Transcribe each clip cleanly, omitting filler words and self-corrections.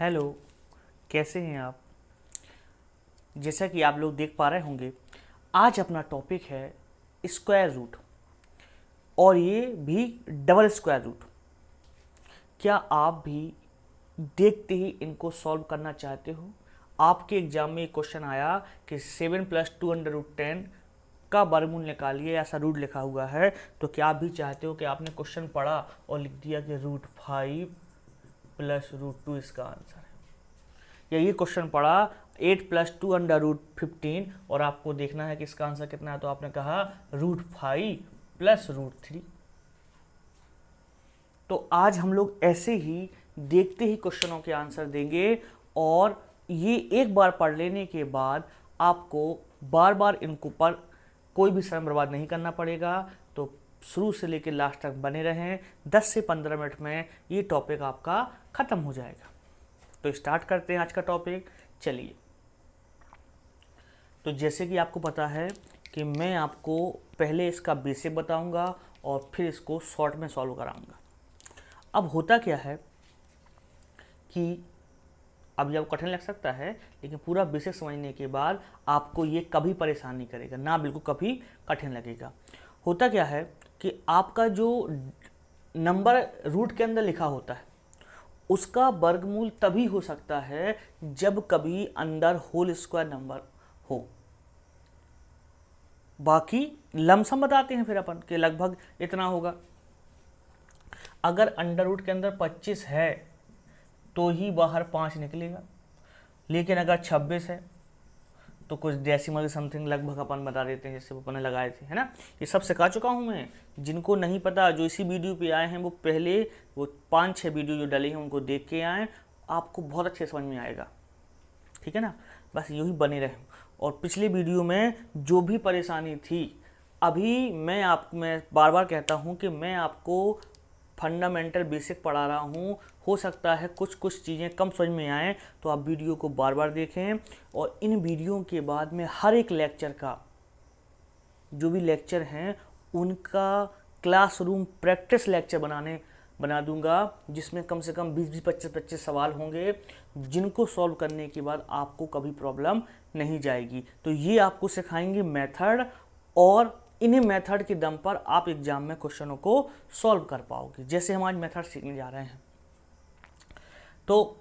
Hello, कैसे हैं आप। जैसा कि आप लोग देख पा रहे होंगे, आज अपना टॉपिक है स्क्वायर रूट, और ये भी डबल स्क्वायर रूट। क्या आप भी देखते ही इनको सॉल्व करना चाहते हो। आपके एग्जाम में एक क्वेश्चन आया कि 7+2√10 का वर्गमूल निकालिए, ऐसा रूट लिखा हुआ है। तो क्या आप भी चाहते हो कि आपने क्वेश्चन पढ़ा और लिख दिया कि √5 + √2 इसका आंसर है, या ये क्वेश्चन पढ़ा 8+2√15 और आपको देखना है कि इसका आंसर कितना है, तो आपने कहा √5 + √3। तो आज हम लोग ऐसे ही देखते ही क्वेश्चनों के आंसर देंगे, और ये एक बार पढ़ लेने के बाद आपको बार बार इनको पर कोई भी समय बर्बाद नहीं करना पड़ेगा। तो शुरू से लेकर लास्ट तक बने रहें, 10 से 15 मिनट में ये टॉपिक आपका ख़त्म हो जाएगा। तो स्टार्ट करते हैं आज का टॉपिक। चलिए, तो जैसे कि आपको पता है कि मैं आपको पहले इसका बेसिक बताऊंगा और फिर इसको शॉर्ट में सॉल्व कराऊंगा। अब होता क्या है कि अब आपको कठिन लग सकता है, लेकिन पूरा बेसिक समझने के बाद आपको ये कभी परेशान नहीं करेगा, ना बिल्कुल कभी कठिन लगेगा। होता क्या है कि आपका जो नंबर रूट के अंदर लिखा होता है उसका वर्गमूल तभी हो सकता है जब कभी अंदर होल स्क्वायर नंबर हो। बाकी लमसम बताते हैं फिर अपन कि लगभग इतना होगा। अगर अंडर रूट के अंदर 25 है तो ही बाहर 5 निकलेगा, लेकिन अगर 26 है तो कुछ डेसिमल समथिंग लगभग अपन बता देते हैं, जैसे अपन ने लगाए थे, है ना। ये सब सिखा चुका हूँ मैं। जिनको नहीं पता, जो इसी वीडियो पे आए हैं, वो पहले वो 5-6 वीडियो जो डले हैं उनको देख के आए, आपको बहुत अच्छे समझ में आएगा, ठीक है ना। बस यूँ ही बने रहें। और पिछले वीडियो में जो भी परेशानी थी, अभी मैं बार बार कहता हूँ कि मैं आपको फंडामेंटल बेसिक पढ़ा रहा हूँ। हो सकता है कुछ कुछ चीज़ें कम समझ में आएँ, तो आप वीडियो को बार बार देखें। और इन वीडियो के बाद में हर एक लेक्चर का, जो भी लेक्चर हैं उनका क्लासरूम प्रैक्टिस लेक्चर बना दूंगा, जिसमें कम से कम 20-20, 25-25 सवाल होंगे, जिनको सॉल्व करने के बाद आपको कभी प्रॉब्लम नहीं जाएगी। तो ये आपको सिखाएंगे मेथड, और इन्हीं मेथड के दम पर आप एग्जाम में क्वेश्चनों को सॉल्व कर पाओगे। जैसे हम आज मेथड सीखने जा रहे हैं, तो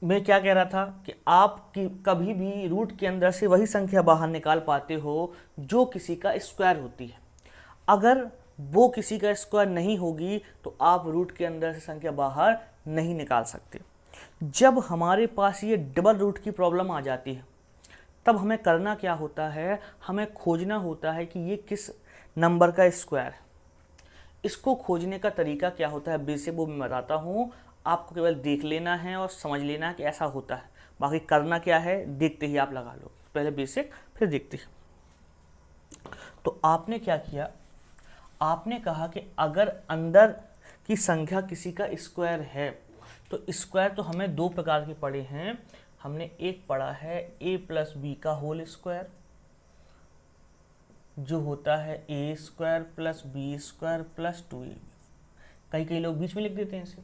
मैं क्या कह रहा था कि आप कभी भी रूट के अंदर से वही संख्या बाहर निकाल पाते हो जो किसी का स्क्वायर होती है। अगर वो किसी का स्क्वायर नहीं होगी तो आप रूट के अंदर से संख्या बाहर नहीं निकाल सकते। जब हमारे पास ये डबल रूट की प्रॉब्लम आ जाती है, तब हमें करना क्या होता है, हमें खोजना होता है कि ये किस नंबर का स्क्वायर है। इसको खोजने का तरीका क्या होता है, बेसिक वो मैं बताता हूँ। आपको केवल देख लेना है और समझ लेना है कि ऐसा होता है। बाकी करना क्या है, देखते ही आप लगा लो। पहले बेसिक, फिर देखते ही। तो आपने क्या किया, आपने कहा कि अगर अंदर की संख्या किसी का स्क्वायर है, तो स्क्वायर तो हमें दो प्रकार के पढ़े हैं। हमने एक पढ़ा है a+b का होल स्क्वायर, जो होता है a² + b² + 2ab। कई लोग बीच में लिख देते हैं इसे,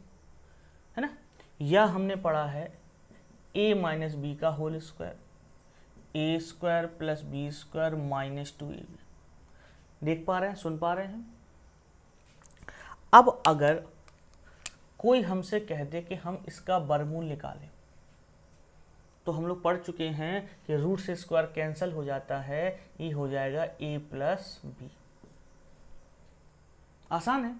है ना। या हमने पढ़ा है a - b का whole square, a² + b² - 2ab। देख पा रहे हैं, सुन पा रहे हैं। अब अगर कोई हमसे कह दे कि हम इसका वर्गमूल निकालें, तो हम लोग पढ़ चुके हैं कि रूट से स्क्वायर कैंसिल हो जाता है, ये हो जाएगा a + b। आसान है।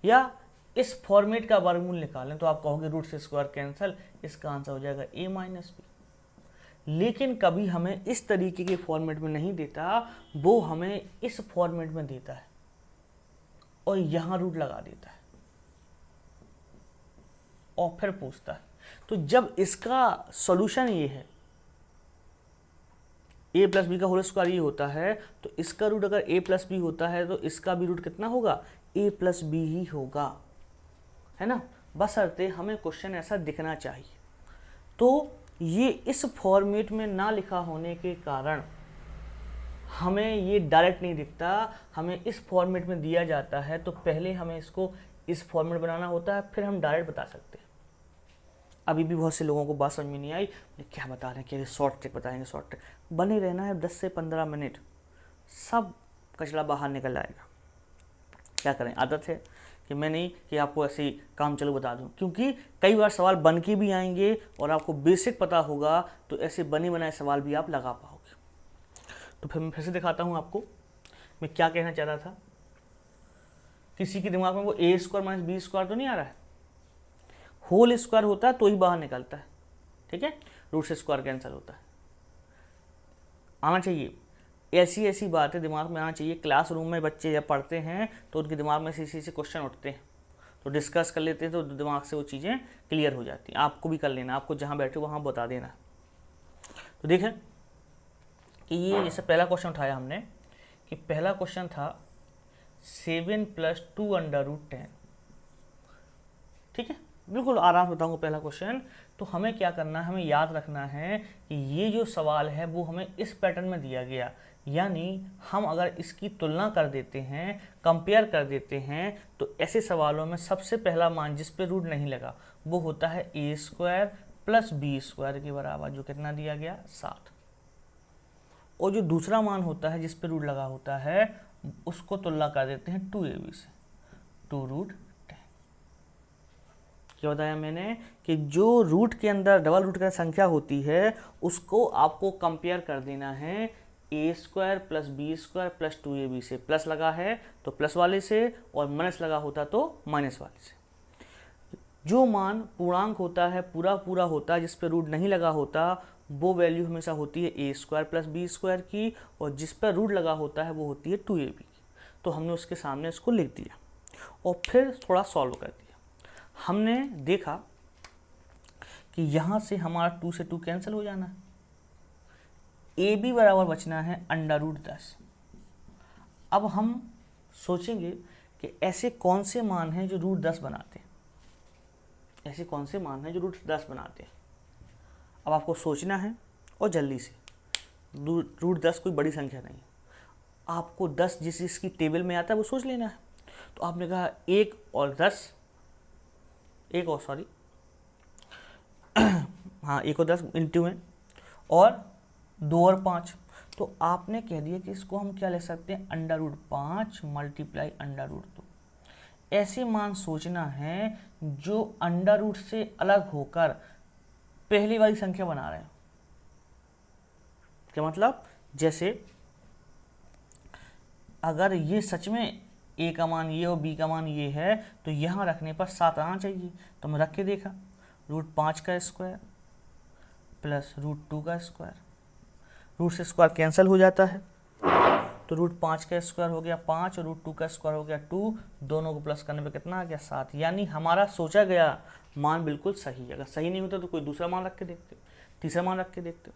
या इस फॉर्मेट का वर्गमूल निकालें, तो आप कहोगे रूट से स्क्वायर कैंसिल, इसका आंसर हो जाएगा a - b। लेकिन कभी हमें इस तरीके के फॉर्मेट में नहीं देता, वो हमें इस फॉर्मेट में देता है और यहाँ रूट लगा देता है और फिर पूछता है। तो जब इसका सॉल्यूशन ये है, a + b का होल स्क्वायर ये होता है, तो इसका रूट अगर a + b होता है तो इसका भी रूट कितना होगा, a + b ही होगा, है ना। बशर्ते हमें क्वेश्चन ऐसा दिखना चाहिए। तो ये इस फॉर्मेट में ना लिखा होने के कारण हमें ये डायरेक्ट नहीं दिखता, हमें इस फॉर्मेट में दिया जाता है। तो पहले हमें इसको इस फॉर्मेट बनाना होता है, फिर हम डायरेक्ट बता सकते हैं। अभी भी बहुत से लोगों को बात समझ में नहीं आई, क्या बता रहे हैं, कि शॉर्ट ट्रिक बताएंगे, शॉर्ट ट्रिक। बने रहना है 10 से 15 मिनट, सब कचरा बाहर निकल आएगा। क्या करें, आदत है कि मैं नहीं कि आपको ऐसे ही काम चलो बता दूं, क्योंकि कई बार सवाल बन के भी आएंगे और आपको बेसिक पता होगा तो ऐसे बने बनाए सवाल भी आप लगा पाओगे। तो फिर मैं फिर से दिखाता हूं आपको मैं क्या कहना चाह रहा था। किसी के दिमाग में वो ए स्क्वायर माइनस बी स्क्वायर तो नहीं आ रहा है, होल स्क्वायर होता है तो ही बाहर निकलता है, ठीक है, रूट से स्क्वायर कैंसिल होता है, आना चाहिए। ऐसी ऐसी बातें दिमाग में आना चाहिए। क्लासरूम में बच्चे जब पढ़ते हैं तो उनके दिमाग में ऐसे ऐसे क्वेश्चन उठते हैं, तो डिस्कस कर लेते हैं, तो दिमाग से वो चीज़ें क्लियर हो जाती हैं। आपको भी कर लेना, आपको जहाँ बैठे वहाँ बता देना। तो देखें कि ये जैसे पहला क्वेश्चन उठाया हमने, कि पहला क्वेश्चन था 7 + 2 √10, ठीक है, बिल्कुल आराम से बताऊंगा पहला क्वेश्चन। तो हमें क्या करना है, हमें याद रखना है कि ये जो सवाल है वो हमें इस पैटर्न में दिया गया, यानी हम अगर इसकी तुलना कर देते हैं, कंपेयर कर देते हैं, तो ऐसे सवालों में सबसे पहला मान जिस पे रूट नहीं लगा वो होता है a² + b² के बराबर, जो कितना दिया गया 7। और जो दूसरा मान होता है जिस पे रूट लगा होता है उसको तुलना कर देते हैं 2ab से, 2√10। क्या बताया मैंने कि जो रूट के अंदर डबल रूट की संख्या होती है उसको आपको कंपेयर कर देना है a² + b² + 2ab से। प्लस लगा है तो प्लस वाले से, और माइनस लगा होता तो माइनस वाले से। जो मान पूर्णांक होता है, पूरा पूरा होता है, जिस पे रूट नहीं लगा होता, वो वैल्यू हमेशा होती है a² + b² की, और जिस पर रूट लगा होता है वो होती है 2ab की। तो हमने उसके सामने इसको लिख दिया और फिर थोड़ा सॉल्व कर दिया। हमने देखा कि यहाँ से हमारा 2 से 2 कैंसिल हो जाना है, ab बराबर बचना है √10। अब हम सोचेंगे कि ऐसे कौन से मान हैं जो √10 बनाते हैं, ऐसे कौन से मान हैं जो √10 बनाते हैं। अब आपको सोचना है और जल्दी से, √10 कोई बड़ी संख्या नहीं है, आपको 10 जिस जिसकी टेबल में आता है वो सोच लेना है। तो आपने कहा 1 और 10, 1 और सॉरी हाँ 1 और 10 इंटू में, और 2 और 5, तो आपने कह दिया कि इसको हम क्या ले सकते हैं, √5 × √2। ऐसे मान सोचना है जो अंडर से अलग होकर पहली वाली संख्या बना रहे हैं। क्या मतलब, जैसे अगर ये सच में a का मान ये और b का मान ये है तो यहाँ रखने पर 7 आना चाहिए। तो मैं रख के देखा, √5 का स्क्वायर + √2 का स्क्वायर, रूट से स्क्वायर कैंसिल हो जाता है, तो √5 का स्क्वायर हो गया 5 और √2 का स्क्वायर हो गया 2, दोनों को प्लस करने पे कितना आ गया 7। यानी हमारा सोचा गया मान बिल्कुल सही है। अगर सही नहीं होता तो कोई दूसरा मान रख के देखते, तीसरा मान रख के देखते।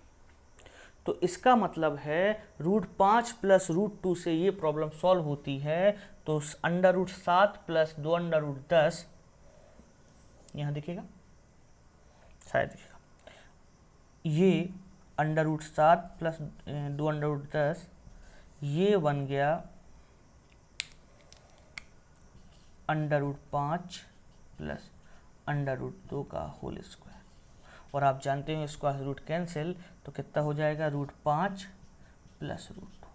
तो इसका मतलब है √5 + √2 से ये प्रॉब्लम सॉल्व होती है। तो √7 + 2 √10 यहाँ दिखेगा, शायद दिखेगा, ये √7 + 2 √10 ये बन गया √5 + √2 का होल स्क्वायर। और आप जानते हैं स्क्वायर रूट कैंसिल, तो कितना हो जाएगा, √5 + √2,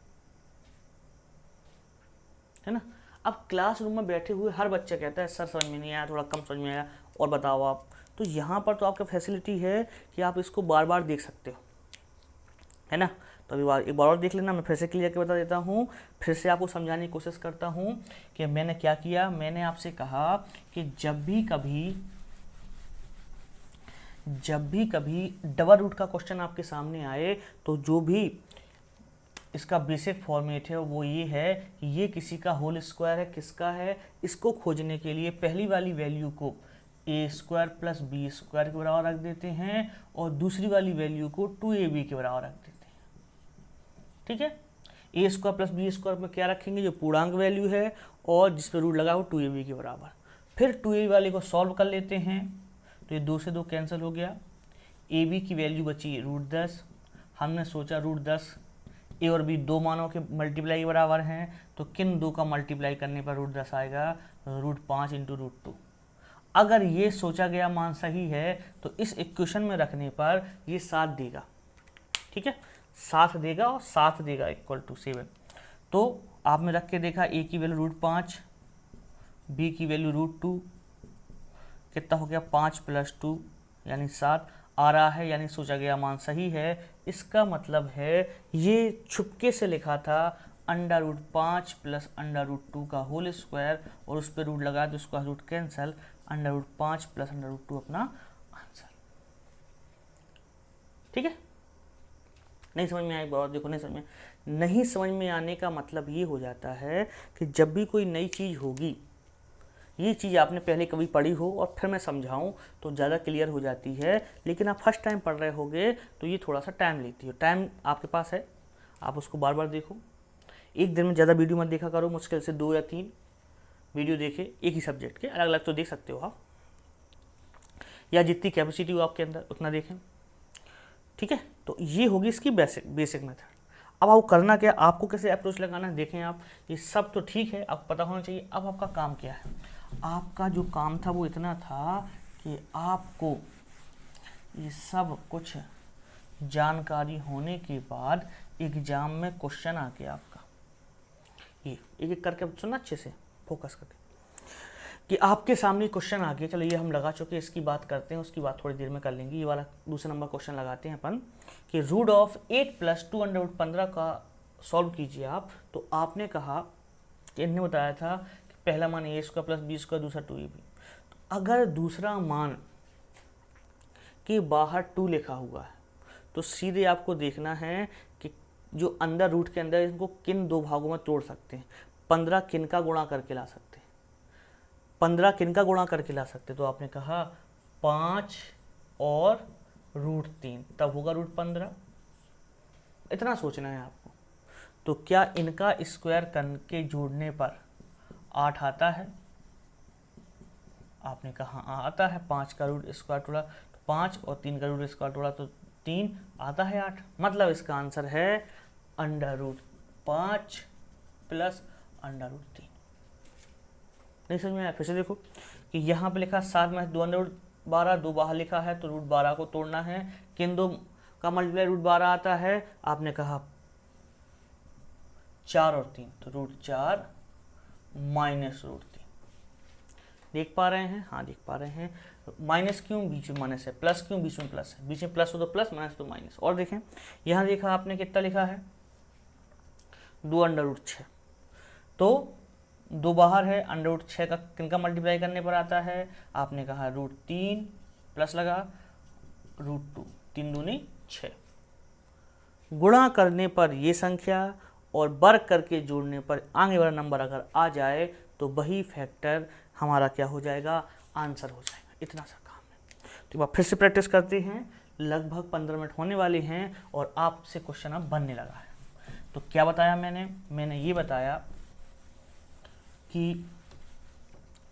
है ना। अब क्लासरूम में बैठे हुए हर बच्चा कहता है सर समझ में नहीं आया, थोड़ा कम समझ में आया, और बताओ आप। तो यहाँ पर तो आपका फैसिलिटी है कि आप इसको बार बार देख सकते हो, है ना। तो अभी एक बार और देख लेना, मैं फिर से क्लियर करके बता देता हूँ, फिर से आपको समझाने की कोशिश करता हूँ कि मैंने क्या किया। मैंने आपसे कहा कि जब भी कभी डबल रूट का क्वेश्चन आपके सामने आए तो जो भी इसका बेसिक फॉर्मेट है वो ये है कि ये किसी का होल स्क्वायर है, किसका है, इसको खोजने के लिए पहली वाली वैल्यू को a² + b² के बराबर रख देते हैं और दूसरी वाली वैल्यू को 2ab के बराबर रख देते हैं, ठीक है। a² + b² में क्या रखेंगे, जो पूर्णांक वैल्यू है और जिस पर रूट लगा हो 2ab के बराबर। फिर 2ab वाले को सॉल्व कर लेते हैं, तो ये 2 से 2 कैंसिल हो गया, ab की वैल्यू बची √10। हमने सोचा √10 a और b दो मानों के मल्टीप्लाई के बराबर हैं, तो किन दो का मल्टीप्लाई करने पर √10 आएगा, √5 × √2। अगर ये सोचा गया मान सही है तो इस इक्वेशन में रखने पर ये 7 देगा, ठीक है, 7 देगा और 7 देगा इक्वल टू 7। तो आपने रख के देखा, ए की वैल्यू √5, बी की वैल्यू √2, कितना हो गया 5 + 2 यानी 7 आ रहा है, यानी सोचा गया मान सही है। इसका मतलब है ये छुपके से लिखा था √5 + √2 का होल स्क्वायर, और उस पर रूट लगा तो उसका रूट कैंसल, √5 + √2 अपना आंसर। ठीक है, नहीं समझ में आई बात? देखो, नहीं समझ में आने का मतलब ये हो जाता है कि जब भी कोई नई चीज़ होगी, ये चीज़ आपने पहले कभी पढ़ी हो और फिर मैं समझाऊं तो ज़्यादा क्लियर हो जाती है, लेकिन आप फर्स्ट टाइम पढ़ रहे होगे तो ये थोड़ा सा टाइम लेती है। टाइम आपके पास है, आप उसको बार बार देखो। एक दिन में ज़्यादा वीडियो मत देखा करो, मुश्किल से 2 या 3 वीडियो देखे एक ही सब्जेक्ट के, अलग अलग तो देख सकते हो आप, या जितनी कैपेसिटी हो आपके अंदर उतना देखें। ठीक है, तो ये होगी इसकी बेसिक मेथड। अब आपको करना क्या, आपको कैसे अप्रोच लगाना है देखें आप। ये सब तो ठीक है, आपको पता होना चाहिए। अब आपका काम क्या है? आपका जो काम था वो इतना था कि आपको ये सब कुछ जानकारी होने के बाद एग्जाम में क्वेश्चन आ गया आपका, ये एक एक करके सुनना अच्छे से फोकस करके, कि आपके सामने क्वेश्चन आ गया। चलो ये हम लगा चुके, इसकी बात करते हैं, उसकी बात थोड़ी देर में कर लेंगे। ये वाला दूसरा नंबर क्वेश्चन लगाते हैं अपन कि √8 + 2 √15 का सॉल्व कीजिए आप। तो आपने कहा कि इन्हें बताया था कि पहला मान a² + b², दूसरा 2ab। तो अगर दूसरा मान के बाहर 2 लिखा हुआ है तो सीधे आपको देखना है कि जो अंदर रूट के अंदर, इनको किन 2 भागों में तोड़ सकते हैं। 15 किन का गुणा करके ला सकते हैं, 15 किन का गुणा करके ला सकते। तो आपने कहा 5 और √3, तब होगा √15। इतना सोचना है आपको। तो क्या इनका स्क्वायर करके जोड़ने पर 8 आता है? आपने कहा आता है। 5 का रूट स्क्वायर तोड़ा तो 5, और 3 का रूट स्क्वायर तोड़ा तो 3, आता है 8। मतलब इसका आंसर है √5 + √3। नहीं समझ में आया? फिर से देखो कि यहाँ पे लिखा 7 में 2 √12, 2 बाहर लिखा है तो √12 को तोड़ना है। किन 2 का मल्टीप्लाई √12 आता है? आपने कहा 4 और 3, तो √4 - √3। देख पा रहे हैं? हाँ देख पा रहे हैं। माइनस क्यों? बीच में माइनस है। प्लस क्यों? बीच में प्लस है। बीच में प्लस हो तो प्लस, माइनस तो माइनस। और देखें यहाँ देखा आपने कितना लिखा है 2 √6, तो 2 बाहर है। √6 का किनका मल्टीप्लाई करने पर आता है? आपने कहा √3 प्लस लगा √2, 3 दूनी 6। गुणा करने पर ये संख्या और वर्ग करके जोड़ने पर आगे वाला नंबर अगर आ जाए तो वही फैक्टर हमारा क्या हो जाएगा? आंसर हो जाएगा। इतना सा काम है। तो फिर से प्रैक्टिस करते हैं। लगभग 15 मिनट होने वाले हैं और आपसे क्वेश्चन अब बनने लगा है। तो क्या बताया मैंने ये बताया कि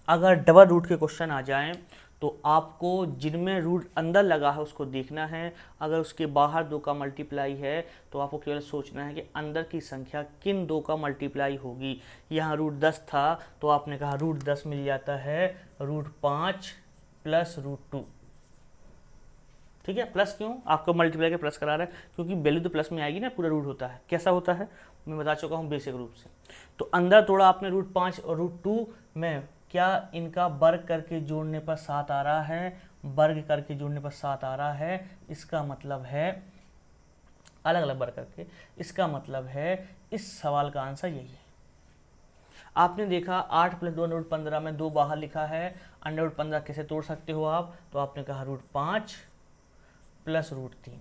अगर डबल रूट के क्वेश्चन आ जाएं तो आपको जिनमें रूट अंदर लगा है उसको देखना है। अगर उसके बाहर 2 का मल्टीप्लाई है तो आपको केवल सोचना है कि अंदर की संख्या किन 2 का मल्टीप्लाई होगी। यहाँ √10 था तो आपने कहा √10 मिल जाता है √5 + √2। ठीक है, प्लस क्यों? आपको मल्टीप्लाई के प्लस करा रहा है क्योंकि वैल्यू तो प्लस में आएगी ना, पूरा रूट होता है। कैसा होता है मैं बता चुका हूँ बेसिक रूप से। तो अंदर तोड़ा आपने √5 और √2 में, क्या इनका वर्ग करके जोड़ने पर 7 आ रहा है? वर्ग करके जोड़ने पर 7 आ रहा है। इसका मतलब है अलग अलग वर्ग करके, इसका मतलब है इस सवाल का आंसर यही है। आपने देखा 8 + 2 √15 में 2 बाहर लिखा है। √15 कैसे तोड़ सकते हो आप? तो आपने कहा √5 + √3।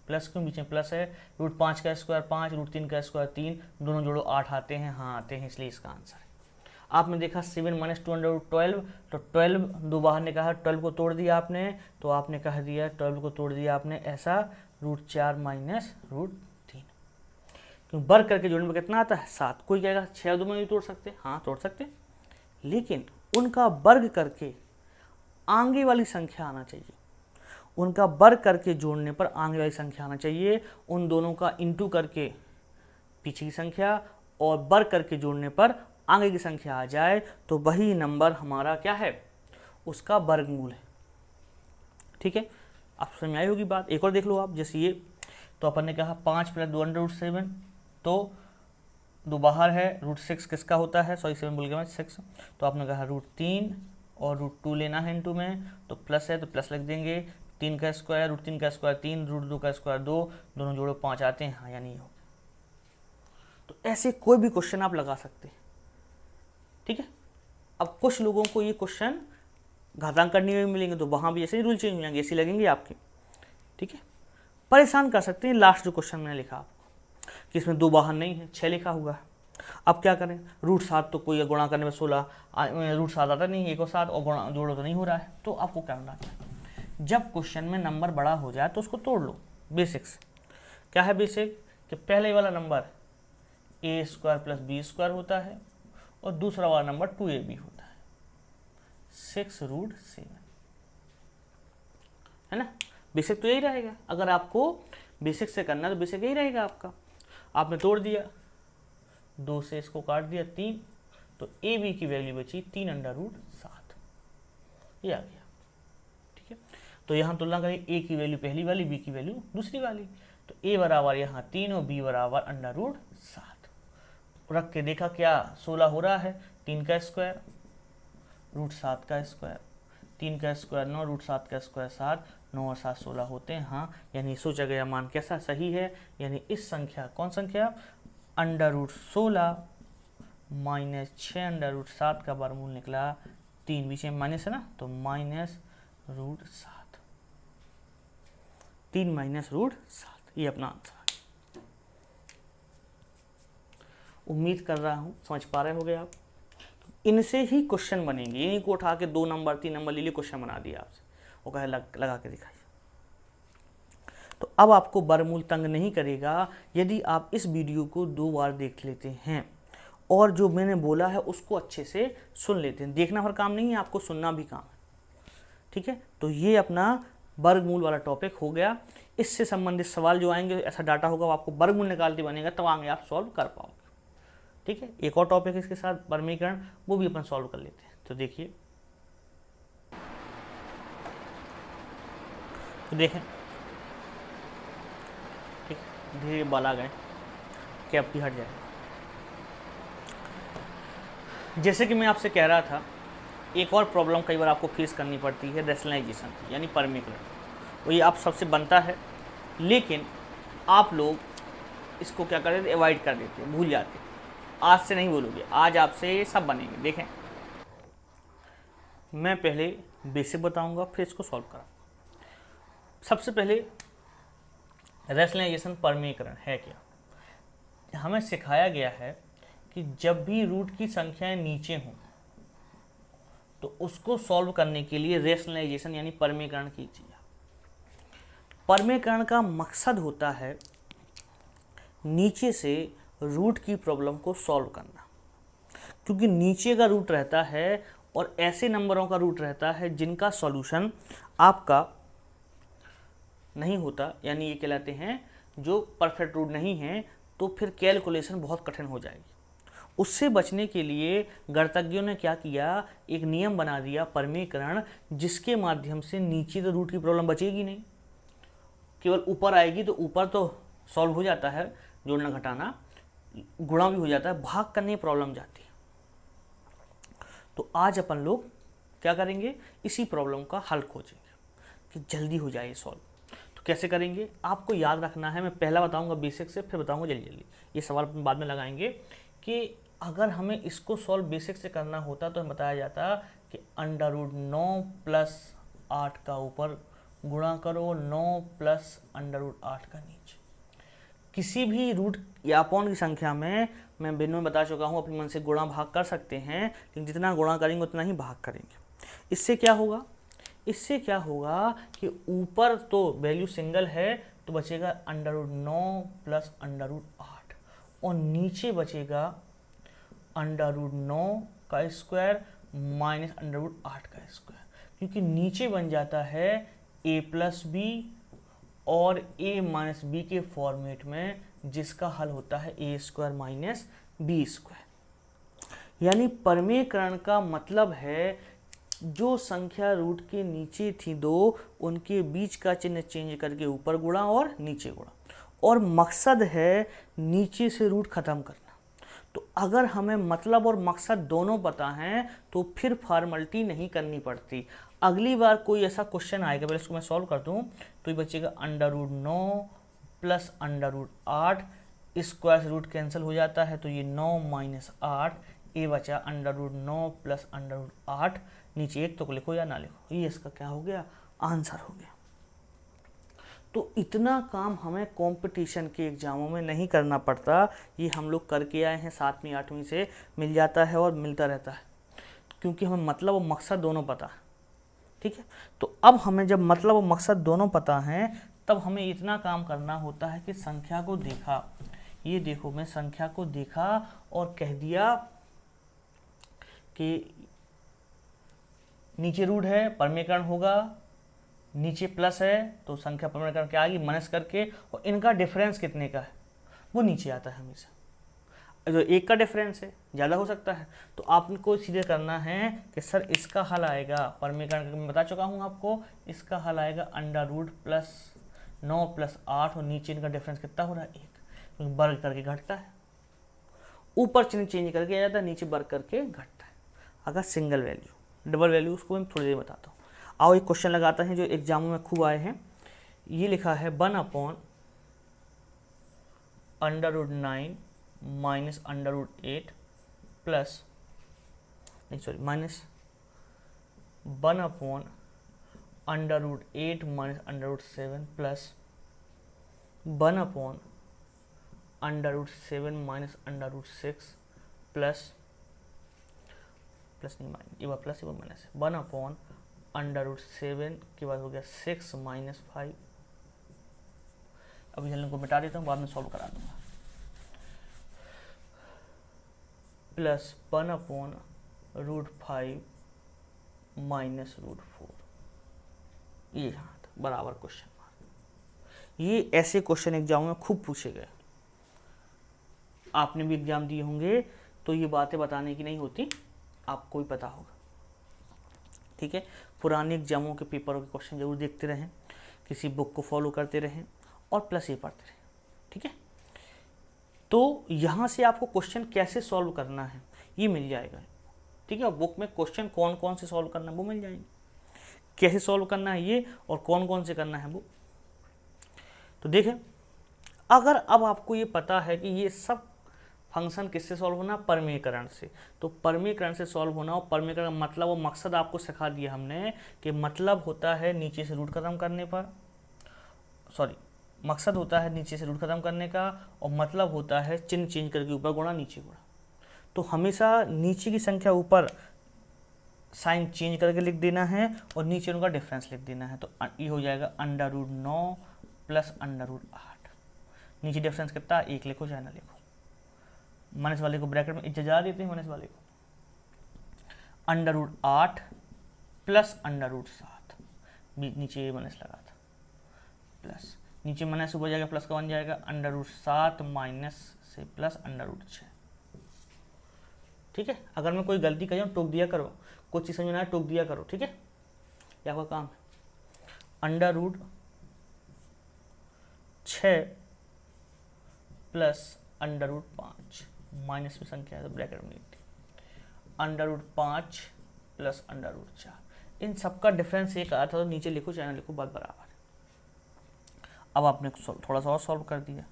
प्लस क्यों? बीच में प्लस है। √5 का स्क्वायर 5, √3 का स्क्वायर 3, दोनों जोड़ो 8 आते हैं। हाँ आते हैं, इसलिए इसका आंसर है। आपने देखा 7 - 2 √12, तो 12 2 बाहर निकाला, 12 को तोड़ दिया आपने, तो आपने कह दिया 12 को तोड़ दिया आपने ऐसा √4 - √3। क्यों? वर्ग करके जोड़ने में कितना आता है? 7। कोई कहेगा 6 2 में नहीं तोड़ सकते? हाँ तोड़ सकते, लेकिन उनका वर्ग करके आगे वाली संख्या आना चाहिए। उनका वर्ग करके जोड़ने पर आगे वाली संख्या आना चाहिए। उन दोनों का इंटू करके पीछे की संख्या और वर्ग करके जोड़ने पर आगे की संख्या आ जाए तो वही नंबर हमारा क्या है? उसका वर्गमूल है। ठीक है, आप समझ में आई होगी बात। एक और देख लो आप, जैसे ये तो अपन ने कहा 5 + 2 √7, तो 2 बाहर है, √6 किसका होता है, सॉरी 7 बोल गया मैं, 6, तो आपने कहा √3 और √2 लेना है इनटू में, तो प्लस है तो प्लस लिख देंगे, 3 का स्क्वायर, √3 का स्क्वायर 3, √2 का स्क्वायर 2, दोनों जोड़ो 5 आते हैं, हाँ या नहीं हो। तो ऐसे कोई भी क्वेश्चन आप लगा सकते हैं। ठीक है, अब कुछ लोगों को ये क्वेश्चन घातांक करने में मिलेंगे तो वहाँ भी ऐसे ही रूल चेंज हो जाएंगे, ऐसे लगेंगे आपके। ठीक है, परेशान कर सकते हैं लास्ट जो क्वेश्चन मैंने लिखा आपको कि इसमें 2 बाहर नहीं है, 6 लिखा हुआ है। अब क्या करें, √7 तो कोई गुणा करने में 16, √7 आता नहीं, 1 और 7 और गुणा जोड़ो तो नहीं हो रहा है। तो आपको क्या करना है, जब क्वेश्चन में नंबर बड़ा हो जाए तो उसको तोड़ लो। बेसिक्स क्या है, बेसिक कि पहले वाला नंबर a² + b² होता है और दूसरा वाला नंबर 2ab होता है, 6√7 है ना। बेसिक तो यही रहेगा, अगर आपको बेसिक से करना है तो बेसिक यही रहेगा आपका। आपने तोड़ दिया, 2 से इसको काट दिया 3, तो ए बी की वैल्यू बची 3√7, ये आ गया। ठीक है, तो यहाँ तुलना करें, ए की वैल्यू पहली वाली, बी की वैल्यू दूसरी वाली, तो ए बराबर यहाँ 3 और बी बराबर √7 रख के देखा क्या 16 हो रहा है, 3 का स्क्वायर √7 का स्क्वायर, 3 का स्क्वायर 9, √7 का स्क्वायर 7, 9 और 7 16 होते हैं, हाँ, यानी सोचा गया मान कैसा सही है, यानी इस संख्या, कौन संख्या, √16 - 6 √7 का वर्गमूल निकला 3, बीच में माइनस है ना, तो -√7, 3 - √7, ये अपना आंसर है। उम्मीद कर रहा हूँ समझ पा रहे होगे आप। इनसे ही क्वेश्चन बनेंगे, इन्हीं को उठा के 2 नंबर 3 नंबर ले लिए क्वेश्चन बना दिया आपसे, वो कहे लगा के दिखाइए। तो अब आपको वर्गमूल तंग नहीं करेगा यदि आप इस वीडियो को 2 बार देख लेते हैं और जो मैंने बोला है उसको अच्छे से सुन लेते हैं। देखना हर काम नहीं है, आपको सुनना भी काम है। ठीक है, तो ये अपना वर्गमूल वाला टॉपिक हो गया। इससे संबंधित सवाल जो आएंगे, ऐसा डाटा होगा, वो आपको वर्गमूल निकालते बनेगा, तब आगे आप सॉल्व कर पाओगे। ठीक है, एक और टॉपिक इसके साथ वर्गीकरण, वो भी अपन सॉल्व कर लेते हैं। तो देखिए, तो देखें, ठीक है, धीरे बाल आ गए, कैप भी हट जाए। जैसे कि मैं आपसे कह रहा था, एक और प्रॉब्लम कई बार आपको फेस करनी पड़ती है रैशनलाइजेशन, यानी वर्गीकरण। वो ये आप सबसे बनता है, लेकिन आप लोग इसको क्या कर देते, अवॉइड कर देते हैं, भूल जाते हैं। आज से नहीं बोलोगे, आज आपसे सब बनेंगे। देखें, मैं पहले बेसिक बताऊंगा, फिर इसको सॉल्व कराऊंगा। सबसे पहले रैशनलाइजेशन वर्गीकरण है क्या। हमें सिखाया गया है कि जब भी रूट की संख्याएं नीचे हों तो उसको सॉल्व करने के लिए रैशनलाइजेशन यानी वर्गीकरण कीजिए। वर्गीकरण का मकसद होता है नीचे से रूट की प्रॉब्लम को सॉल्व करना, क्योंकि नीचे का रूट रहता है और ऐसे नंबरों का रूट रहता है जिनका सॉल्यूशन आपका नहीं होता, यानी ये कहलाते हैं जो परफेक्ट रूट नहीं है, तो फिर कैलकुलेशन बहुत कठिन हो जाएगी। उससे बचने के लिए गणितज्ञों ने क्या किया, एक नियम बना दिया वर्गीकरण, जिसके माध्यम से नीचे तो रूट की प्रॉब्लम बचेगी नहीं, केवल ऊपर आएगी। तो ऊपर तो सॉल्व हो जाता है, जोड़ना घटाना, गुणा भी हो जाता है, भाग करने प्रॉब्लम जाती है। तो आज अपन लोग क्या करेंगे, इसी प्रॉब्लम का हल खोजेंगे कि जल्दी हो जाए सॉल्व। तो कैसे करेंगे आपको याद रखना है, मैं पहला बताऊंगा बेसिक से, फिर बताऊंगा जल्दी जल्दी। ये सवाल अपन बाद में लगाएंगे कि अगर हमें इसको सॉल्व बेसिक से करना होता तो हमें बताया जाता कि √9 + 8 का ऊपर गुणा करो 9 + √8 का नीचे। किसी भी रूट या अपॉन की संख्या में मैं भिन्न में बता चुका हूँ, अपने मन से गुणा भाग कर सकते हैं, लेकिन जितना गुणा करेंगे उतना ही भाग करेंगे। इससे क्या होगा, इससे क्या होगा कि ऊपर तो वैल्यू सिंगल है तो बचेगा √9 + √8 और नीचे बचेगा √9 का स्क्वायर माइनस √8 का स्क्वायर, क्योंकि नीचे बन जाता है a + b और a - b के फॉर्मेट में, जिसका हल होता है a² - b²। यानी वर्गीकरण का मतलब है जो संख्या रूट के नीचे थी दो, उनके बीच का चिन्ह चेंज करके ऊपर गुणा और नीचे गुणा, और मकसद है नीचे से रूट खत्म करना। तो अगर हमें मतलब और मकसद दोनों पता हैं तो फिर फॉर्मेलिटी नहीं करनी पड़ती। अगली बार कोई ऐसा क्वेश्चन आएगा, पहले इसको मैं सॉल्व कर दूं, तो ये बचेगा √9 प्लस √8, स्क्वायर से रूट कैंसिल हो जाता है तो ये 9 माइनस 8, ये बचा √9 प्लस √8, नीचे एक तो लिखो या ना लिखो, ये इसका क्या हो गया, आंसर हो गया। तो इतना काम हमें कंपटीशन के एग्जामों में नहीं करना पड़ता, ये हम लोग करके आए हैं, 7वीं 8वीं से मिल जाता है और मिलता रहता है, क्योंकि हमें मतलब और मकसद दोनों पता है। ठीक है, तो अब हमें जब मतलब और मकसद दोनों पता हैं, तब हमें इतना काम करना होता है कि संख्या को देखा, ये देखो मैं संख्या को देखा और कह दिया कि नीचे रूट है, परमीकरण होगा, नीचे प्लस है तो संख्या परमीकरण क्या आएगी, माइनस करके, और इनका डिफरेंस कितने का है वो नीचे आता है हमेशा। जो एक का डिफरेंस है ज़्यादा हो सकता है, तो आपको सीधे करना है कि सर इसका हल आएगा, परमीकरण मैं बता चुका हूँ आपको, इसका हल आएगा √9 + 8, और नीचे इनका डिफरेंस कितना हो रहा है, 1, क्योंकि वर्ग करके घटता है, ऊपर चिन्ह चेंज करके आ जाता है, नीचे वर्ग करके घटता है। अगर सिंगल वैल्यू, डबल वैल्यू उसको मैं थोड़ी देर बताता हूँ। आओ एक क्वेश्चन लगाते हैं जो एग्जामों में खूब आए हैं। ये लिखा है 1/√9 माइनस √8 प्लस, नहीं sorry, minus 1/√8 minus √7 plus 1/√7 minus √6 plus नहीं माइनस, ये प्लस ये माइनस, 1/√7 के बाद हो गया 6 माइनस 5। अभी चलन को मिटा देता हूँ, बाद में सॉल्व करा दूंगा, प्लस 1/√5 माइनस √4, ये यहाँ था बराबर क्वेश्चन मार्क। ये ऐसे क्वेश्चन एग्जाम में खूब पूछे गए, आपने भी एग्जाम दिए होंगे, तो ये बातें बताने की नहीं होती, आपको ही पता होगा। ठीक है, पुराने एग्जामों के पेपरों के क्वेश्चन जरूर देखते रहें, किसी बुक को फॉलो करते रहें और प्लस ये पढ़ते रहें। ठीक है, तो यहाँ से आपको क्वेश्चन कैसे सॉल्व करना है ये मिल जाएगा। ठीक है, और बुक में क्वेश्चन कौन कौन से सॉल्व करना है वो मिल जाएंगे, कैसे सॉल्व करना है ये और कौन कौन से करना है वो। तो देखें, अगर अब आपको ये पता है कि ये सब फंक्शन किससे सॉल्व होना, परमीकरण से, तो परमीकरण से सॉल्व होना, और परमीकरण का मतलब और मकसद आपको सिखा दिया हमने कि मतलब होता है नीचे से रूट खत्म करने पर, सॉरी, मकसद होता है नीचे से रूट खत्म करने का, और मतलब होता है चिन्ह चेंज करके ऊपर गुणा नीचे गुणा। तो हमेशा नीचे की संख्या ऊपर साइन चेंज करके लिख देना है और नीचे उनका डिफरेंस लिख देना है। तो ये हो जाएगा √9 प्लस √8, नीचे डिफरेंस कितना, 1 लिखो चाहे ना लिखो, माइनस वाले को ब्रैकेट में इज्जा देते हैं, माइनस वाले को, √8 प्लस √7, नीचे माइनस लगा था, प्लस नीचे माइनस ऊपर जाएगा प्लस का बन जाएगा √7 माइनस से प्लस √6। ठीक है, अगर मैं कोई गलती कर जाऊँ टोक दिया करो, कुछ चीज़ समझ में आए टोक दिया करो। ठीक है, ये आपका काम है। √6 प्लस √5, माइनस में संख्या है तो ब्रैकेट में लिख दी, √5 प्लस √4, इन सबका डिफरेंस एक आया था, तो नीचे लिखो चाहे ना लिखो बात बराबर है। अब आपने थोड़ा सा और सॉल्व कर दिया,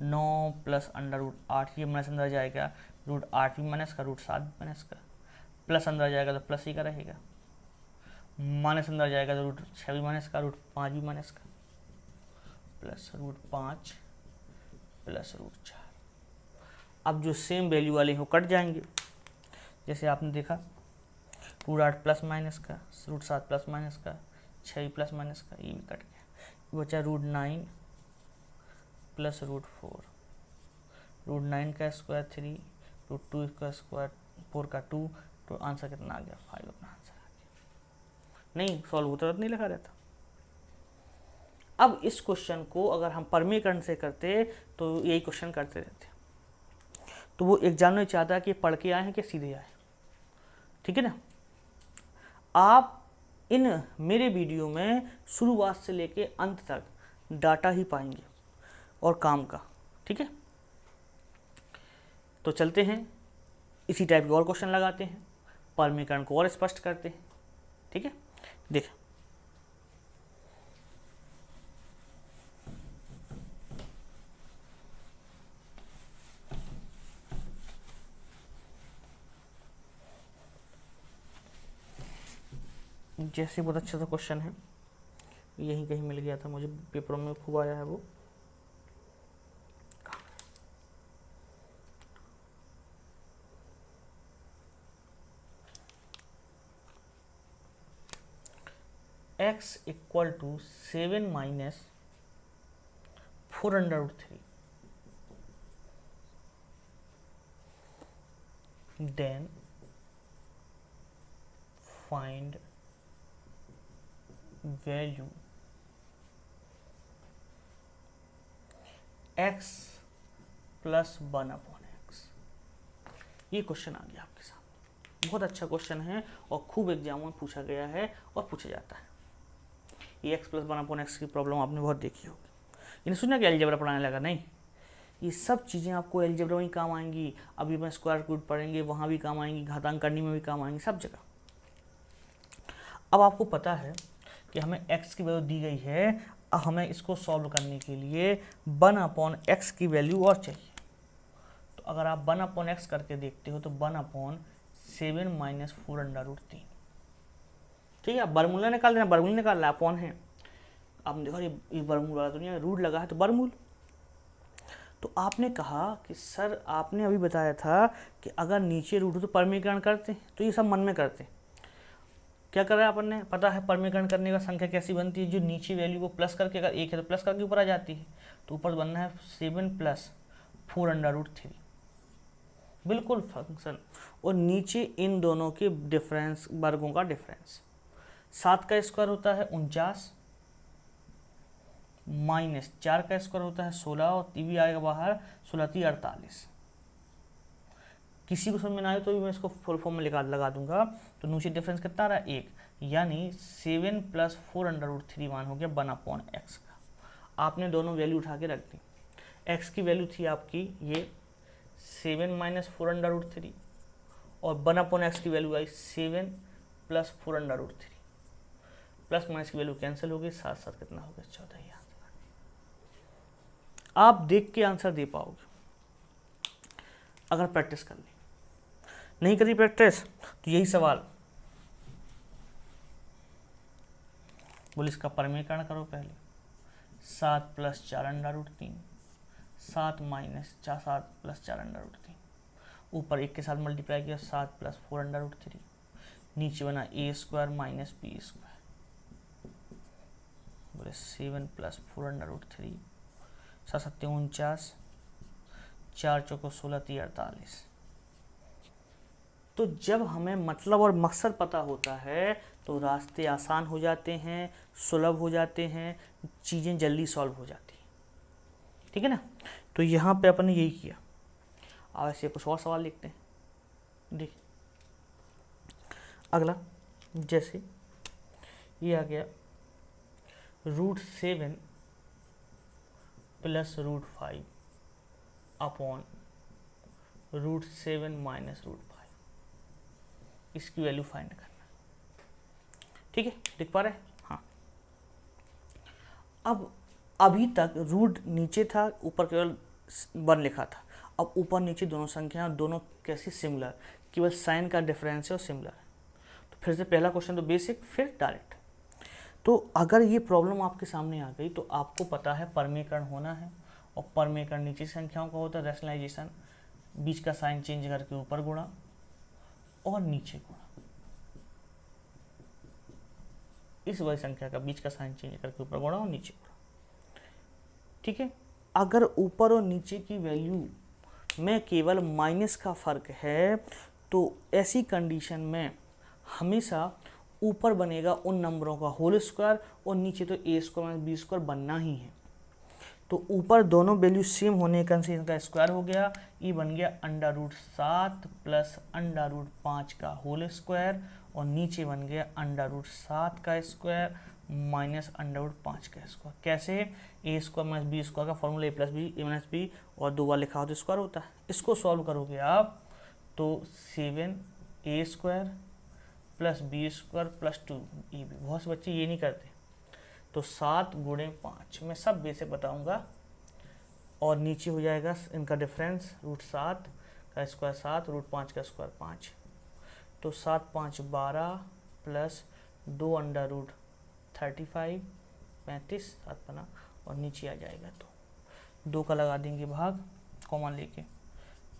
9 प्लस √8, ये माइनस अंदर जाएगा, √8 भी माइनस का, √7 भी माइनस का, प्लस अंदर जाएगा तो प्लस ही का रहेगा, माइनस अंदर जाएगा तो √6 भी माइनस का, √5 भी माइनस का, प्लस √5 प्लस √4। अब जो सेम वैल्यू वाले हैं वो कट जाएंगे, जैसे आपने देखा √8 प्लस माइनस का, √7 प्लस माइनस का, 6 प्लस माइनस का, ये भी कट गया, बचा √9 प्लस √4, √9 का स्क्वायर 3, √2 का स्क्वायर 4 का 2, तो आंसर कितना आ गया, 5 अपना आंसर आ गया। नहीं सॉल्व होता तो नहीं लिखा रहता। अब इस क्वेश्चन को अगर हम परमीकरण से करते तो यही क्वेश्चन करते रहते, तो वो एग्जामिनर चाहता है कि पढ़ के आए हैं कि सीधे आए। ठीक है ना, आप इन मेरे वीडियो में शुरुआत से लेके अंत तक डाटा ही पाएंगे और काम का। ठीक है, तो चलते हैं इसी टाइप के और क्वेश्चन लगाते हैं, परमीकरण को और स्पष्ट करते हैं। ठीक है, देखिए जैसे बहुत अच्छा सा क्वेश्चन है, यहीं कहीं मिल गया था मुझे, पेपरों में खूब आया है वो। x equal to 7 minus 4√3 then find value x plus 1/x। ये क्वेश्चन आ गया आपके सामने, बहुत अच्छा क्वेश्चन है और खूब एग्जाम में पूछा गया है और पूछा जाता है। ये x प्लस 1/x की प्रॉब्लम आपने बहुत देखी होगी। इन्हें सुना कि अलजेब्रा पढ़ाने लगा, नहीं, ये सब चीज़ें आपको अलजेब्रा में ही काम आएंगी। अभी मैं स्क्वायर रूट पढ़ेंगे, वहाँ भी काम आएंगी, घातांक करने में भी काम आएंगी, सब जगह। अब आपको पता है कि हमें x की वैल्यू दी गई है, अब हमें इसको सॉल्व करने के लिए 1/x की वैल्यू और चाहिए। तो अगर आप 1/x करके देखते हो तो 1/7 माइनस 4√3। ठीक है, आप बर्मूला निकाल देना, बर्मूल निकाल रहा अपॉन है। आपने देखा ये बर्मूल वाला दुनिया रूट लगा है तो बर्मूल। तो आपने कहा कि सर आपने अभी बताया था कि अगर नीचे रूट हो तो परमीकरण करते, तो ये सब मन में करते। क्या कर रहा है अपन ने, पता है परमीकरण करने का संख्या कैसी बनती है, जो नीचे वैल्यू को प्लस करके, अगर एक है तो प्लस करके ऊपर आ जाती है, तो ऊपर बनना है 7 प्लस 4√3, बिल्कुल फंक्शन। और नीचे इन दोनों के डिफरेंस, वर्गों का डिफरेंस, 7 का स्क्वायर होता है 49 माइनस 4 का स्क्वायर होता है 16 और टीवी आएगा बाहर 16 48। किसी को समझ में ना आए तो भी मैं इसको फुल फॉर्म में लगा दूंगा। तो नीचे डिफरेंस कितना रहा, 1, यानी 7 प्लस 4√3 मान हो गया 1/x का। आपने दोनों वैल्यू उठा के रख दी। x की वैल्यू थी आपकी ये 7 माइनस 4√3 और 1/x की वैल्यू आई 7 प्लस 4√3। प्लस माइनस की वैल्यू कैंसिल हो गई, साथ साथ कितना हो गया 14। आप देख के आंसर दे पाओगे अगर प्रैक्टिस कर ली। नहीं करी प्रैक्टिस तो यही सवाल, बोले इसका परमीकरण करो पहले। 7 प्लस 4√3, 7 माइनस 7 प्लस 4√3, ऊपर एक के साथ मल्टीप्लाई किया 7 प्लस 4√3, नीचे बना a square minus b square, बोले 7 प्लस 4√3, 7 7 49, 4 चौको 16 3 48। तो जब हमें मतलब और मकसद पता होता है तो रास्ते आसान हो जाते हैं, सुलभ हो जाते हैं, चीज़ें जल्दी सॉल्व हो जाती हैं। ठीक है ना, तो यहाँ पे अपन ने यही किया। अब ऐसे कुछ और सवाल लिखते हैं। देखिए अगला, जैसे ये आ गया √7 प्लस √5 अपॉन √7 माइनस √5, इसकी वैल्यू फाइंड करना। ठीक है, लिख पा रहे हैं? हाँ। अब अभी तक रूट नीचे था, ऊपर केवल 1 लिखा था। अब ऊपर नीचे दोनों संख्या, दोनों कैसी सिमिलर, केवल साइन का डिफरेंस है और सिमिलर है। तो फिर से पहला क्वेश्चन तो बेसिक, फिर डायरेक्ट। तो अगर ये प्रॉब्लम आपके सामने आ गई तो आपको पता है परमीकरण होना है, और परमीकरण नीचे संख्याओं का होता है, रैशनलाइजेशन, बीच का साइन चेंज करके ऊपर गुणा और नीचे गुणा, इस वाली संख्या का बीच का साइन चेंज करके ऊपर गुणा और नीचे गुणा। ठीक है, अगर ऊपर और नीचे की वैल्यू में केवल माइनस का फर्क है तो ऐसी कंडीशन में हमेशा ऊपर बनेगा उन नंबरों का होल स्क्वायर और नीचे तो a square minus b square बनना ही है। तो ऊपर दोनों वैल्यू सेम होने का इनका स्क्वायर हो गया, ये बन गया √7 प्लस √5 का होल स्क्वायर, और नीचे बन गया अंडर रूट 7 का स्क्वायर माइनस अंडर रूट 5 का स्क्वायर। कैसे? ए स्क्वायर माइनस बी स्क्वायर का फॉर्मूला ए प्लस बी ए माइनस बी, और 2 बार लिखा हो तो स्क्वायर होता है। इसको सॉल्व करोगे आप तो 7 a square plus b square plus 2 a b. बहुत से बच्चे ये नहीं करते, तो 7 गुणे 5, मैं सब बेसिक बताऊंगा। और नीचे हो जाएगा इनका डिफरेंस, रूट 7 का स्क्वायर 7, रूट 5 का स्क्वायर 5, तो 7 5 12 प्लस 2 अंडर रूट 35 35 7 बना, और नीचे आ जाएगा 2 का लगा देंगे भाग कॉमन लेके,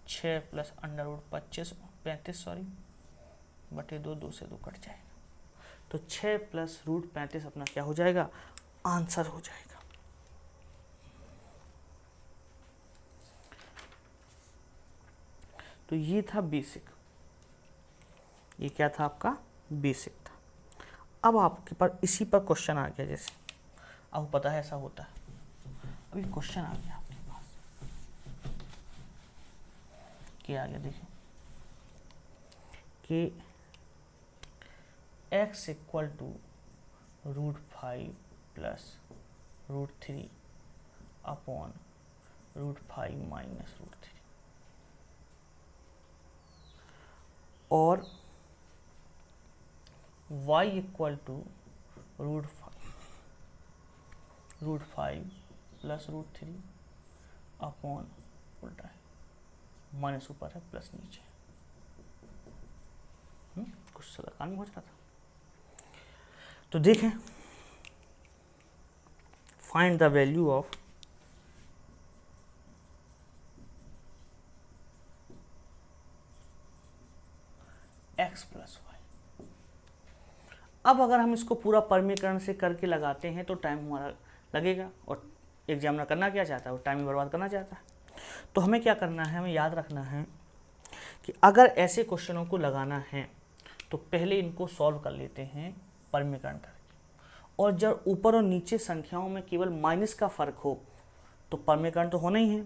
6 प्लस अंडर रूट 35 बटे 2 से 2 कट जाएगा, तो 6 प्लस रूट 35 अपना क्या हो जाएगा? आंसर हो जाएगा। तो ये था बेसिक, ये क्या था आपका? बेसिक था। अब आपके पास इसी पर क्वेश्चन आ गया, जैसे अब पता है ऐसा होता है। अभी क्वेश्चन आ गया आपके पास, क्या आ गया देखिए कि x equal to root 5 plus root 3 upon root 5 minus root 3, और y equal to root 5 plus root 3 upon, उल्टा है, माइनस ऊपर है प्लस नीचे, कुछ सरकार में हो रहा था। तो देखें, find the value of x plus y. अब अगर हम इसको पूरा परमीकरण से करके लगाते हैं तो टाइम हमारा लगेगा, और एग्जामिनर करना क्या चाहता है? वो टाइम बर्बाद करना चाहता है। तो हमें क्या करना है? हमें याद रखना है कि अगर ऐसे क्वेश्चनों को लगाना है तो पहले इनको सॉल्व कर लेते हैं परमीकरण करके, और जब ऊपर और नीचे संख्याओं में केवल माइनस का फर्क हो तो परमीकरण तो होना ही है।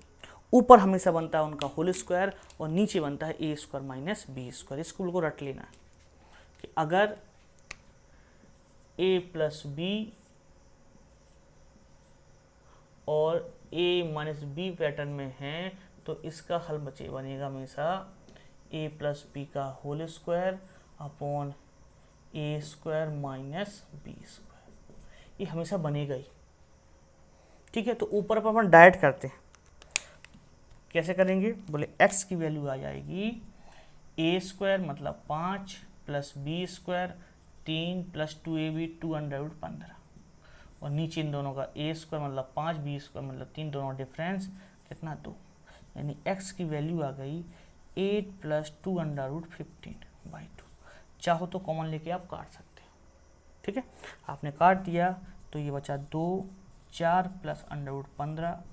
ऊपर हमेशा बनता है उनका होल स्क्वायर, और नीचे बनता है a square minus b square. इसको बिल्कुल रट लेना है कि अगर a प्लस बी और a माइनस बी पैटर्न में है तो इसका हल बनेगा हमेशा a प्लस बी का होल स्क्वायर अपॉन ए स्क्वायर माइनस बी स्क्वायर। ये हमेशा बनेगा ही, ठीक है। तो ऊपर पर अपन डायरेक्ट करते हैं, कैसे करेंगे? बोले x की वैल्यू आ जाएगी a स्क्वायर मतलब 5 plus b square 3 plus 2ab 2 under root 15, और नीचे इन दोनों का a स्क्वायर मतलब 5 बी स्क्वायर मतलब 3, दोनों डिफरेंस कितना? 2, यानी x की वैल्यू आ गई 8 प्लस 2 अंडर रूट 15/2। चाहो तो कॉमन लेके आप काट सकते हो, ठीक है। आपने काट दिया तो ये बचा 2, 4 प्लस अंडर रूट 15,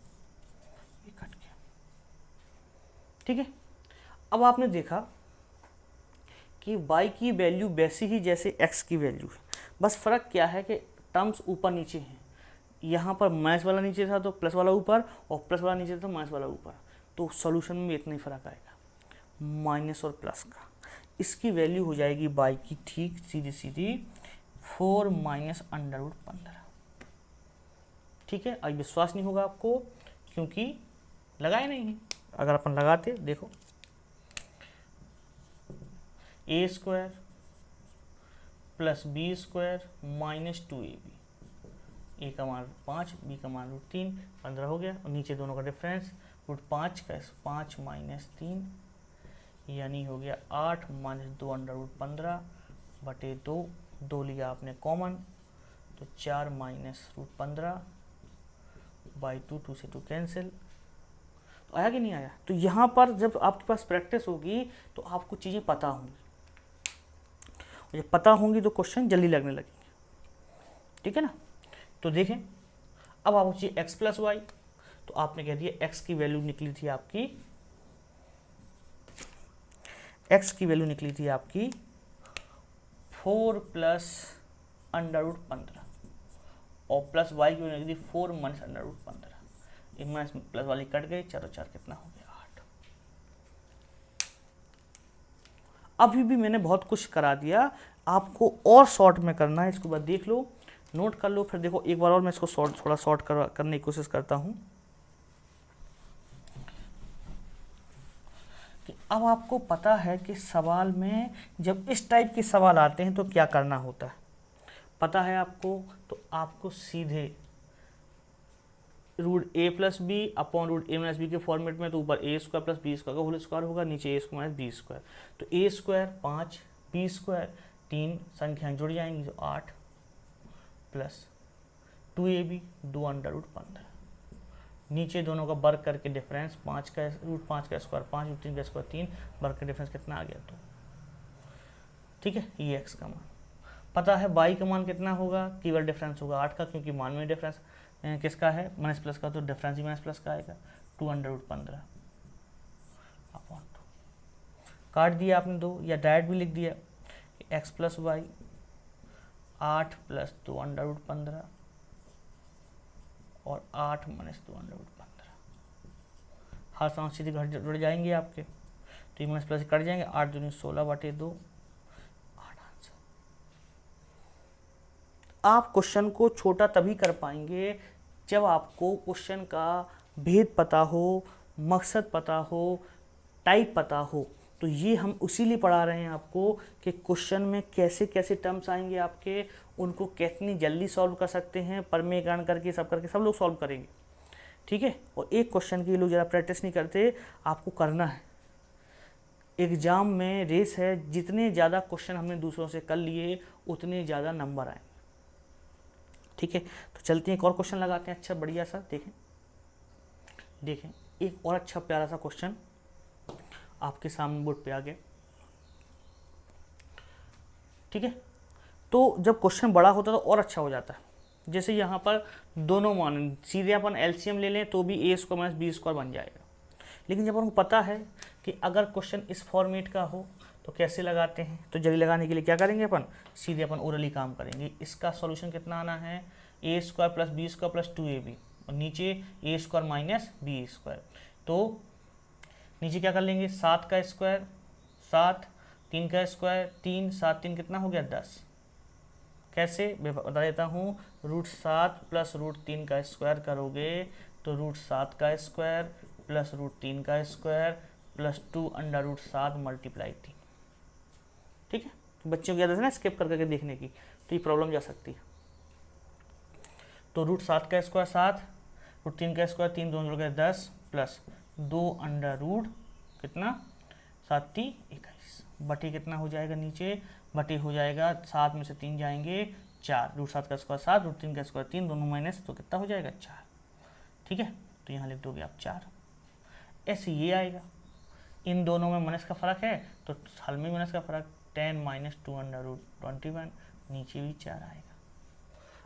ये कट गया, ठीक है। अब आपने देखा कि y की वैल्यू वैसी ही जैसे x की वैल्यू है, बस फ़र्क क्या है कि टर्म्स ऊपर नीचे हैं। यहाँ पर माइनस वाला नीचे था तो प्लस वाला ऊपर, और प्लस वाला नीचे था तो माइनस वाला ऊपर, तो सॉल्यूशन में इतना ही फ़र्क आएगा, माइनस और प्लस का। इसकी वैल्यू हो जाएगी y की ठीक सीधी सीधी 4 माइनस अंडर रूट 15, ठीक है। अब विश्वास नहीं होगा आपको क्योंकि लगाए नहीं है। अगर अपन लगाते, देखो a square plus b square minus 2ab, a का मान 5 बी का मान रूट 3 15 हो गया, और नीचे दोनों का डिफरेंस रूट 5 का 5 माइनस 3 यानी हो गया 8 माइनस 2 अंडर रूट 15 बटे 2, 2 लिया आपने कॉमन तो 4 माइनस रूट 15 बाई 2, 2 से 2 कैंसिल। तो आया कि नहीं आया? तो यहाँ पर जब आपके पास प्रैक्टिस होगी तो आपको चीज़ें पता होंगी, जब पता होंगी तो क्वेश्चन जल्दी लगने लगेंगे, ठीक है ना। तो देखें, अब आप पूछिए x प्लस वाई, तो आपने कह दिया x की वैल्यू निकली थी आपकी, x की वैल्यू निकली थी आपकी 4 प्लस अंडर रूट 15, और प्लस वाई की वैल्यू निकली थी 4 माइनस अंडर रूट 15। इनमें प्लस वाली कट गई, 4 और 4 कितना हो गया? 8। अभी भी मैंने बहुत कुछ करा दिया, आपको और शॉर्ट में करना है, इसको बाद देख लो, नोट कर लो, फिर देखो एक बार और मैं इसको थोड़ा शॉर्ट करने की कोशिश करता हूँ कि अब आपको पता है कि सवाल में जब इस टाइप के सवाल आते हैं तो क्या करना होता है, पता है आपको। तो आपको सीधे रूट ए प्लस बी अपॉन रूट ए माइनस बी के फॉर्मेट में, तो ऊपर ए स्क्वायर प्लस बी स्क्वायर का होल स्क्वायर होगा, नीचे a square minus b square. तो ए स्क्वायर 5, बी स्क्वायर 3, संख्याएं जुड़ जाएंगी तो 8 प्लस 2ab 2 अंडर रूट 15, नीचे दोनों का वर्ग करके डिफरेंस 5 का रूट 5 का स्क्वायर 5 रूट 3 का स्क्वायर 3, वर्ग का डिफरेंस कितना आ गया 2। ठीक है, ये एक्स का मान पता है। वाई का मान कितना होगा, केवल डिफरेंस होगा 8 का, क्योंकि मान में डिफरेंस किसका है, माइनस प्लस का, तो डिफरेंस ही माइनस प्लस का आएगा 2 अंडर रूट 15 अपॉन 2। काट दिया आपने 2, या डायरेक्ट भी लिख दिया x plus y 8 plus 2 under root 15 और 8 माइनस 2 अंडर रूट 15। हर समझ सीधे घर जुड़ जाएंगे आपके, तो ये माइनस प्लस कट जाएंगे, 8 दूनी 16/2, 8 आंसर। आप क्वेश्चन को छोटा तभी कर पाएंगे जब आपको क्वेश्चन का भेद पता हो, मकसद पता हो, टाइप पता हो। तो ये हम उसीलिए पढ़ा रहे हैं आपको कि क्वेश्चन में कैसे कैसे टर्म्स आएंगे आपके, उनको कितनी जल्दी सॉल्व कर सकते हैं, परमीकरण करके सब लोग सॉल्व करेंगे। ठीक है, और एक क्वेश्चन की लोग ज़रा प्रैक्टिस नहीं करते, आपको करना है। एग्ज़ाम में रेस है, जितने ज़्यादा क्वेश्चन हमने दूसरों से कर लिए उतने ज़्यादा नंबर आएंगे। ठीक है, तो चलते हैं एक और क्वेश्चन लगाते हैं, अच्छा बढ़िया सा। देखें एक और अच्छा प्यारा सा क्वेश्चन आपके सामने बोर्ड पे आ गया। ठीक है, तो जब क्वेश्चन बड़ा होता है तो और अच्छा हो जाता है। जैसे यहाँ पर दोनों मान सीधे अपन एलसीएम ले लें तो भी ए स्क्वायर माइनस बी स्क्वायर बन जाएगा। लेकिन जब हमको पता है कि अगर क्वेश्चन इस फॉर्मेट का हो तो कैसे लगाते हैं, तो जल्दी लगाने के लिए क्या करेंगे अपन, सीधे अपन ओरली काम करेंगे। इसका सॉल्यूशन कितना आना है, a square plus b square plus 2ab और नीचे a square minus b square. तो नीचे क्या कर लेंगे, 7 का स्क्वायर 7, 3 का स्क्वायर 3, 7 3 कितना हो गया 10। कैसे बता देता हूँ, √7 प्लस √3 का स्क्वायर करोगे तो √7 का स्क्वायर प्लस √3 का स्क्वायर प्लस 2 अंडर √7 मल्टीप्लाई 3। ठीक है, तो बच्चों की आदत है ना स्किप कर करके देखने की, तो ये प्रॉब्लम जा सकती है। तो √7 का स्क्वायर 7, √3 का स्क्वायर 3 दोनों जोड़ 10 प्लस 2 अंडर रूट कितना 7 3 21 बटे कितना हो जाएगा, नीचे बटे हो जाएगा 7 में से 3 जाएंगे 4, √7 का स्क्वायर 7, √3 का स्क्वायर 3 दोनों माइनस, तो कितना हो जाएगा 4। ठीक है, तो यहाँ लिख दोगे आप 4। ऐसे ये आएगा, इन दोनों में माइनस का फ़र्क है तो हल में माइनस का फ़र्क 10 माइनस 2 अंडर रूट 21, नीचे भी 4 आएगा।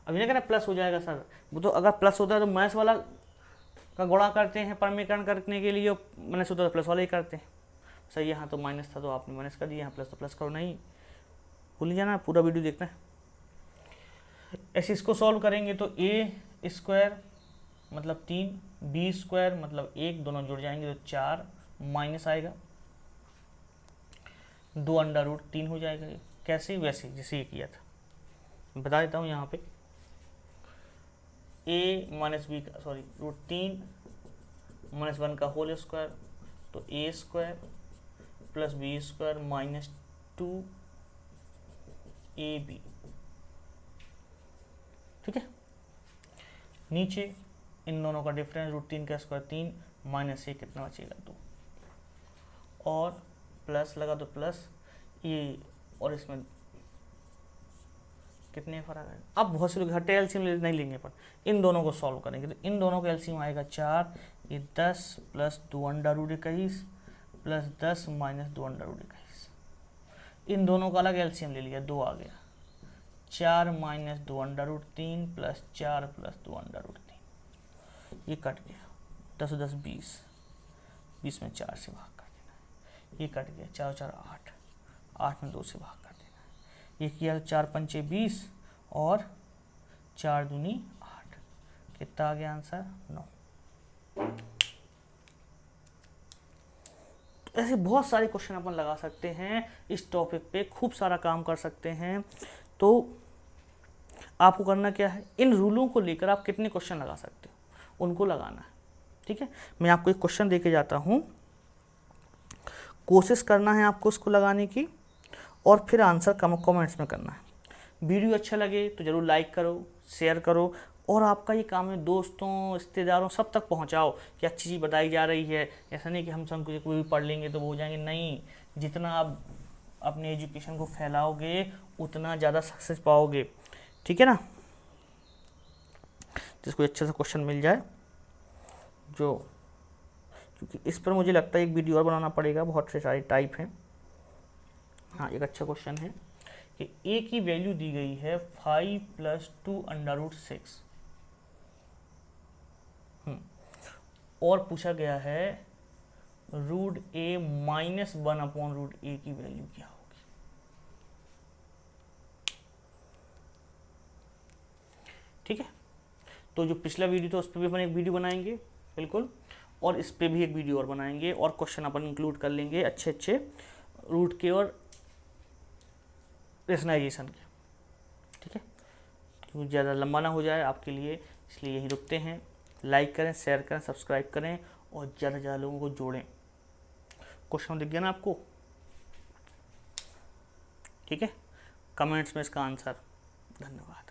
अब ये कहना प्लस हो जाएगा सर, वो तो अगर प्लस होता है तो माइनस वाला का गुणा करते हैं परमीकरण करने के लिए, माइनस होता है तो प्लस वाला ही करते हैं। सर यहाँ तो माइनस था तो आपने माइनस कर दिया, यहाँ प्लस तो प्लस करो, नहीं भूल जाना, पूरा वीडियो देखना है। ऐसे इसको सॉल्व करेंगे तो ए स्क्वायर मतलब 3, बी स्क्वायर मतलब 1, दोनों जुड़ जाएंगे तो 4, माइनस आएगा 2 अंडर रूट 3 हो जाएगा। कैसे, वैसे जैसे ये किया था, बता देता हूँ यहाँ पे ए माइनस बी का √3 माइनस 1 का होल स्क्वायर, तो a square plus b square minus 2ab। ठीक है, नीचे इन दोनों का डिफरेंस √3 का स्क्वायर 3 माइनस से कितना बचेगा 2, और प्लस लगा तो प्लस ये, और इसमें कितने फर्क है। अब बहुत से लोग घटे एलसीएम नहीं लेंगे, पर इन दोनों को सॉल्व करेंगे तो इन दोनों का एलसीएम आएगा 4, ये 10 plus 2 under root 21 plus 10 minus 2 under root 21। इन दोनों का अलग एलसीएम ले लिया, 2 आ गया, 4 minus 2 under root 3 plus 4 plus 2 under root 3, ये कट गया 10 10 20, 20 में 4 से भाग कर देना है, ये कट गया 4 4 8, 8 में 2 से भाग कर देना है, ये किया 4 पंचे 20 और 4 दूनी 8, कितना आ गया आंसर 9। ऐसे बहुत सारे क्वेश्चन अपन लगा सकते हैं इस टॉपिक पे, खूब सारा काम कर सकते हैं। तो आपको करना क्या है, इन रूलों को लेकर आप कितने क्वेश्चन लगा सकते हो उनको लगाना है। ठीक है, मैं आपको एक क्वेश्चन दे के जाता हूँ, कोशिश करना है आपको उसको लगाने की, और फिर आंसर कमेंट्स में करना है। वीडियो अच्छा लगे तो ज़रूर लाइक करो, शेयर करो, और आपका ये काम है दोस्तों रिश्तेदारों सब तक पहुंचाओ कि अच्छी चीज़ बताई जा रही है। ऐसा नहीं कि हम सब कुछ कोई भी पढ़ लेंगे तो वो हो जाएंगे, नहीं, जितना आप अपने एजुकेशन को फैलाओगे उतना ज़्यादा सक्सेस पाओगे। ठीक है ना, जिसको अच्छे से क्वेश्चन मिल जाए जो, क्योंकि इस पर मुझे लगता है एक वीडियो और बनाना पड़ेगा, बहुत से सारे टाइप हैं। हाँ, एक अच्छा क्वेश्चन है कि ए की वैल्यू दी गई है 5 + 2 √6 और पूछा गया है √a - 1/√a की वैल्यू क्या होगी। ठीक है, तो जो पिछला वीडियो था उस पर भी अपन एक वीडियो बनाएंगे बिल्कुल, और इस पे भी एक वीडियो और बनाएंगे, और क्वेश्चन अपन इंक्लूड कर लेंगे अच्छे अच्छे रूट के और रेशनलाइजेशन के। ठीक है, क्योंकि ज़्यादा लंबा ना हो जाए आपके लिए, इसलिए यहीं रुकते हैं। लाइक करें, शेयर करें, सब्सक्राइब करें, और ज़्यादा से ज़्यादा लोगों को जोड़ें। क्वेश्चन दिख गया ना आपको? ठीक है, कमेंट्स में इसका आंसर। धन्यवाद।